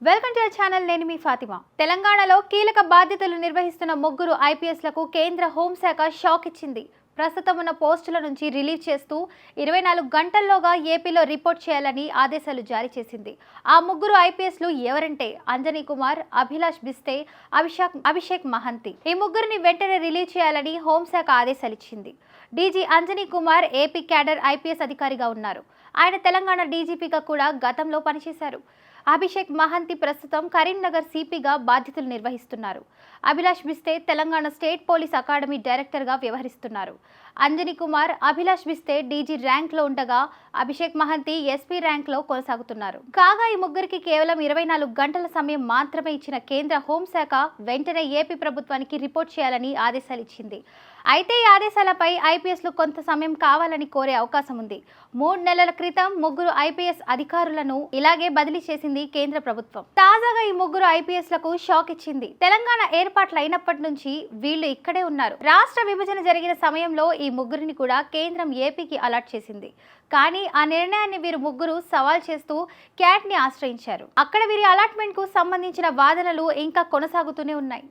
Welcome to our channel. నేను మీ ఫాతిమా. తెలంగాణలో కీలక బాధ్యతలు నిర్వహిస్తున్న ముగ్గురు ఐపీఎస్లకు కేంద్ర హోంశాఖ షాక్ ఇచ్చింది. ప్రస్తుతం ఉన్న పోస్టుల నుంచి రిలీవ్ చేస్తూ 24 గంటల్లోగా ఏపీలో రిపోర్ట్ చేయాలని ఆదేశాలు జారీ చేసింది. ఆ ముగ్గురు ఐపీఎస్లు ఎవరంటే అంజనీ కుమార్, అభిలాష్ బిస్తే, అభిషేక్ మహంతి. ఈ ముగ్గురిని వెంటనే రిలీవ్ చేయాలని హోంశాఖ ఆదేశాలు ఇచ్చింది. DG Anjani Kumar AP cadre IPS అధికారిగా ఉన్నారు. ఆయన తెలంగాణ డీజీపీగా కూడా గతంలో పనిచేశారు. అభిషేక్ మహంతి ప్రస్తుతం కరీంనగర్ సిపిగా బాధ్యతలు నిర్వహిస్తున్నారు. Abhilash Bisht Telangana state police academy డైరెక్టర్గా వ్యవహరిస్తున్నారు. అంజనీ కుమార్, అభిలాష్ బిస్తే డీజీ ర్యాంక్లో ఉండగా అభిషేక్ మహంతి ఎస్పీ ర్యాంక్లో కొనసాగుతున్నారు. కాగా ఈ ముగ్గురికి కేవలం 24 గంటల సమయం మాత్రమే ఇచ్చిన కేంద్ర హోంశాఖ వెంటనే ఏపీ ప్రభుత్వానికి రిపోర్ట్ చేయాలని ఆదేశాలు ఇచ్చింది. అయితే ఈ ఆదేశాలపై ఐపీఎస్లు కొంత సమయం కావాలని కోరే అవకాశం ఉంది. 3 నెలల క్రితం ముగ్గురు ఐపీఎస్ అధికారులను ఇలాగే బదిలీ చేసింది కేంద్ర ప్రభుత్వం. తాజాగా ఈ ముగ్గురు ఐపీఎస్లకు షాక్ ఇచ్చింది. తెలంగాణ ఏర్పాట్లు అయినప్పటి నుంచి వీళ్ళు ఇక్కడే ఉన్నారు. రాష్ట్ర విభజన జరిగిన సమయంలో ఈ ముగ్గురిని కూడా కేంద్రం ఏపీకి అలాట్ చేసింది. కానీ ఆ నిర్ణయాన్ని వీరు ముగ్గురు సవాల్ చేస్తూ క్యాట్ ని ఆశ్రయించారు. అక్కడ వీరి అలాట్మెంట్ కు సంబంధించిన వాదనలు ఇంకా కొనసాగుతూనే ఉన్నాయి.